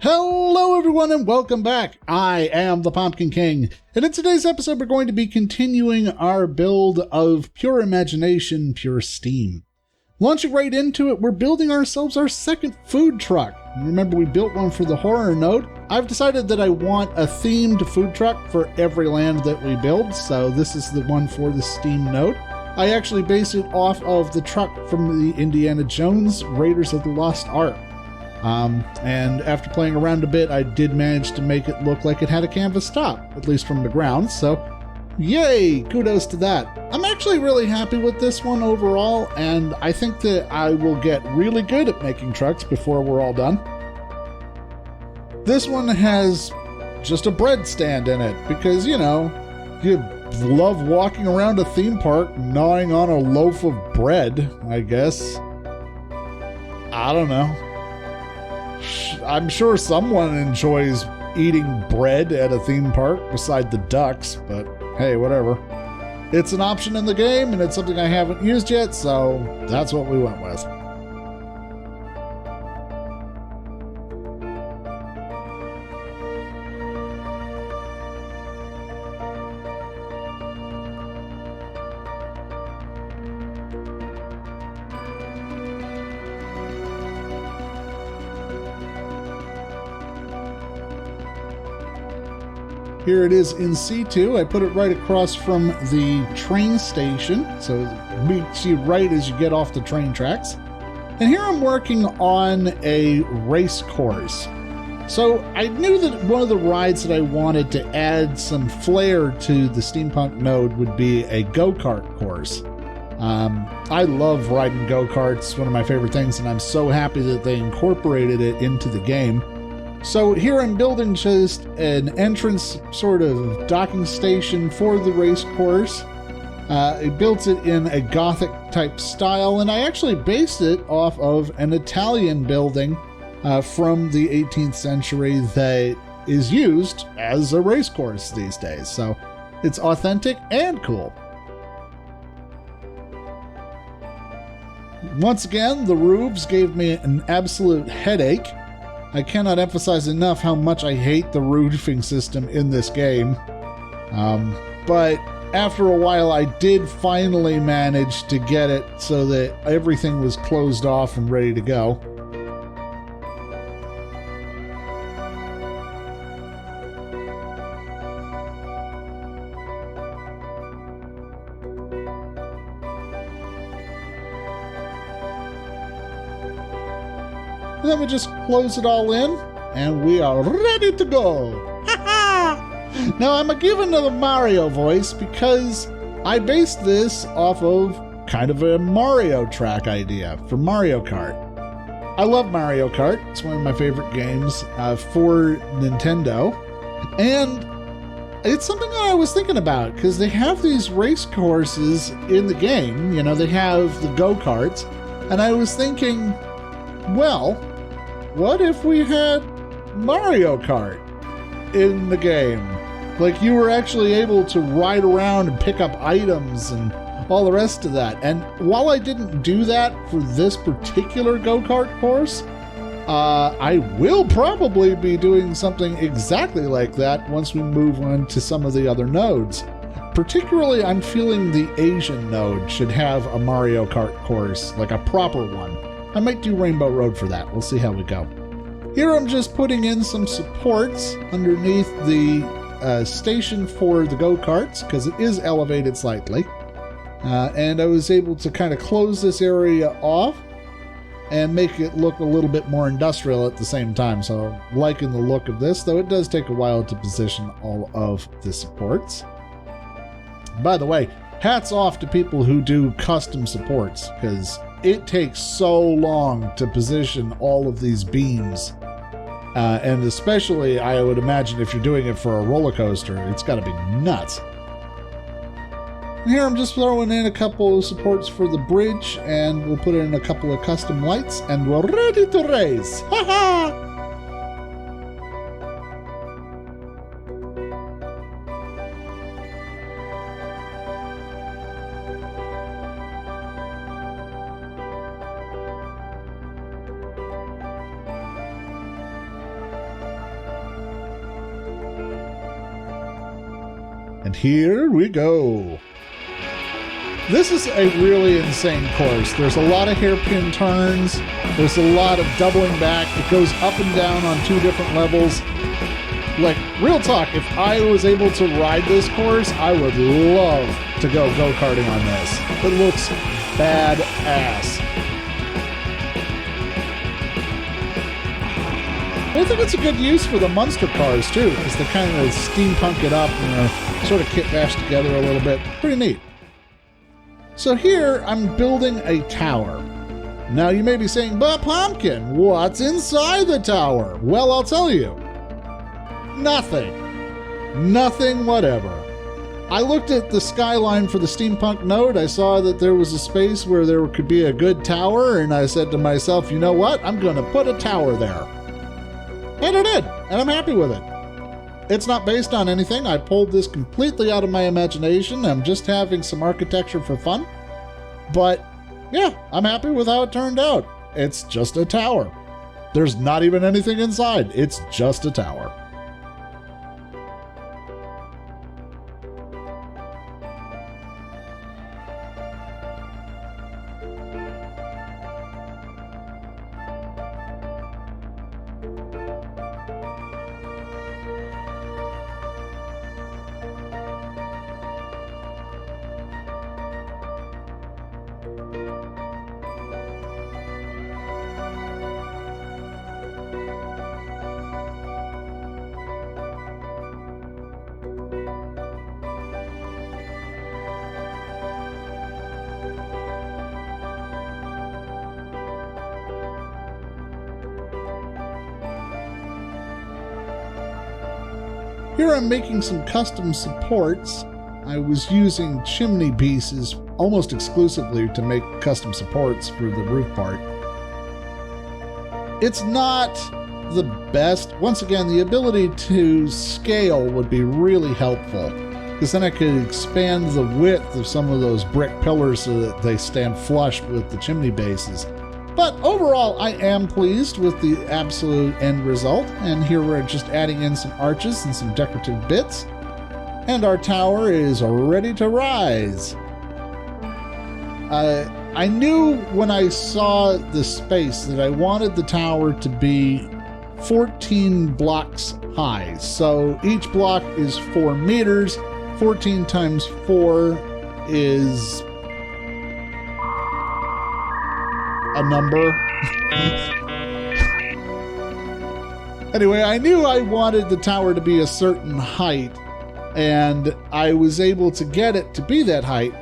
Hello everyone and welcome back. I am the Pompkin King, and in today's episode we're going to be continuing our build of Pure Imagination, Pure Steam. Launching right into it, we're building ourselves our second food truck. Remember, we built one for the horror node. I've decided that I want a themed food truck for every land that we build, so this is the one for the Steam node. I actually based it off of the truck from the Indiana Jones Raiders of the Lost Ark. And after playing around a bit, I did manage to make it look like it had a canvas top, at least from the ground, so yay, kudos to that. I'm actually really happy with this one overall, and I think that I will get really good at making trucks before we're all done. This one has just a bread stand in it, because, you know, you love walking around a theme park gnawing on a loaf of bread, I guess. I don't know. I'm sure someone enjoys eating bread at a theme park beside the ducks, but hey, whatever. It's an option in the game, and it's something I haven't used yet, so that's what we went with. Here it is in C2. I put it right across from the train station, so it meets you right as you get off the train tracks. And here I'm working on a race course. So I knew that one of the rides that I wanted to add some flair to the steampunk node would be a go-kart course. I love riding go-karts, one of my favorite things, and I'm so happy that they incorporated it into the game. So here I'm building just an entrance sort of docking station for the race course. I built it in a Gothic type style, and I actually based it off of an Italian building from the 18th century that is used as a race course these days. So it's authentic and cool. Once again, the roofs gave me an absolute headache. I cannot emphasize enough how much I hate the roofing system in this game. But after a while, I did finally manage to get it so that everything was closed off and ready to go. And then we just close it all in, and we are ready to go. Now, I'm giving it a Mario voice because I based this off of kind of a Mario track idea for Mario Kart. I love Mario Kart. It's one of my favorite games for Nintendo. And it's something that I was thinking about because they have these race courses in the game. You know, they have the go-karts. And I was thinking, well, what if we had Mario Kart in the game? Like, you were actually able to ride around and pick up items and all the rest of that. And while I didn't do that for this particular go-kart course, I will probably be doing something exactly like that once we move on to some of the other nodes. Particularly, I'm feeling the Asian node should have a Mario Kart course, like a proper one. I might do Rainbow Road for that. We'll see how we go. Here I'm just putting in some supports underneath the station for the go-karts because it is elevated slightly. And I was able to kind of close this area off and make it look a little bit more industrial at the same time. So I'm liking the look of this, though it does take a while to position all of the supports. By the way, hats off to people who do custom supports because it takes so long to position all of these beams. And especially, I would imagine, if you're doing it for a roller coaster, it's got to be nuts. And here I'm just throwing in a couple of supports for the bridge, and we'll put in a couple of custom lights, and we're ready to race! Ha ha! And here we go. This is a really insane course. There's a lot of hairpin turns. There's a lot of doubling back. It goes up and down on 2 different levels. Like, real talk, if I was able to ride this course, I would love to go-karting on this. It looks badass. I think it's a good use for the Munster cars, too, because they kind of steampunk it up and sort of kit bash together a little bit. Pretty neat. So here, I'm building a tower. Now, you may be saying, but Pompkin, what's inside the tower? Well, I'll tell you. Nothing. Nothing whatever. I looked at the skyline for the steampunk node. I saw that there was a space where there could be a good tower, and I said to myself, you know what? I'm going to put a tower there. And I did, and I'm happy with it. It's not based on anything. I pulled this completely out of my imagination. I'm just having some architecture for fun. But yeah, I'm happy with how it turned out. It's just a tower. There's not even anything inside. It's just a tower. Here I'm making some custom supports. I was using chimney pieces almost exclusively to make custom supports for the roof part. It's not the best. Once again, the ability to scale would be really helpful, because then I could expand the width of some of those brick pillars so that they stand flush with the chimney bases. But overall, I am pleased with the absolute end result, and here we're just adding in some arches and some decorative bits, and our tower is ready to rise. I knew when I saw the space that I wanted the tower to be 14 blocks high, so each block is 4 meters. 14 times 4 is a number. Anyway, I knew I wanted the tower to be a certain height, and I was able to get it to be that height.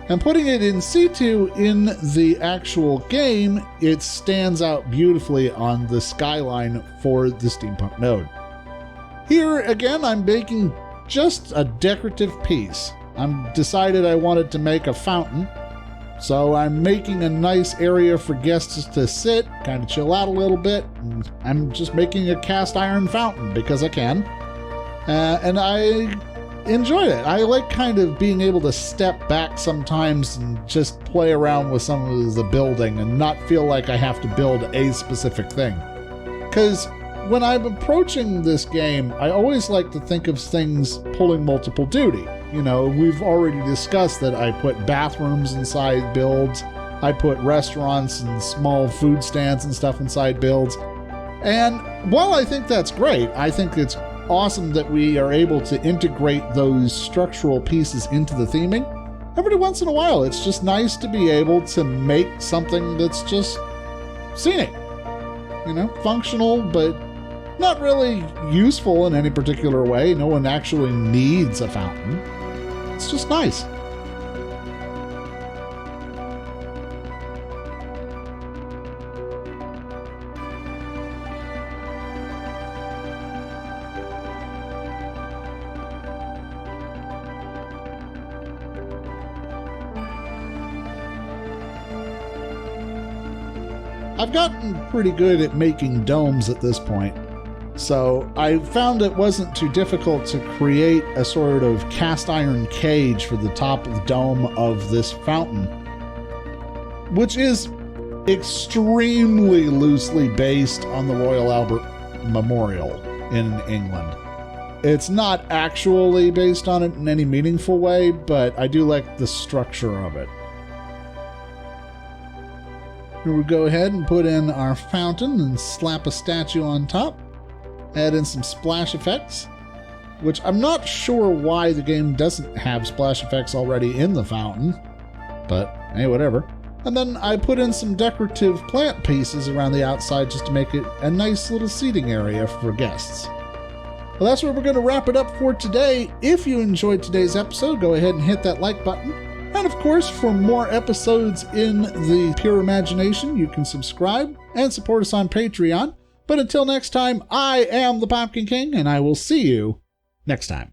And putting it in situ in the actual game, it stands out beautifully on the skyline for the steampunk node. Here again, I'm making just a decorative piece. I'm decided I wanted to make a fountain. So I'm making a nice area for guests to sit, kind of chill out a little bit. And I'm just making a cast iron fountain because I can. And I enjoyed it. I like kind of being able to step back sometimes and just play around with some of the building and not feel like I have to build a specific thing. Because when I'm approaching this game, I always like to think of things pulling multiple duty. You know, we've already discussed that I put bathrooms inside builds. I put restaurants and small food stands and stuff inside builds. And while I think that's great, I think it's awesome that we are able to integrate those structural pieces into the theming. Every once in a while, it's just nice to be able to make something that's just scenic. You know, functional, but not really useful in any particular way. No one actually needs a fountain. It's just nice. I've gotten pretty good at making domes at this point. So I found it wasn't too difficult to create a sort of cast iron cage for the top of the dome of this fountain, which is extremely loosely based on the Royal Albert Memorial in England. It's not actually based on it in any meaningful way, but I do like the structure of it. Here we go ahead and put in our fountain and slap a statue on top. Add in some splash effects, which I'm not sure why the game doesn't have splash effects already in the fountain, but hey, whatever. And then I put in some decorative plant pieces around the outside just to make it a nice little seating area for guests. Well, that's where we're going to wrap it up for today. If you enjoyed today's episode, go ahead and hit that like button. And of course, for more episodes in the pure imagination, you can subscribe and support us on Patreon. But until next time, I am the Pompkin King, and I will see you next time.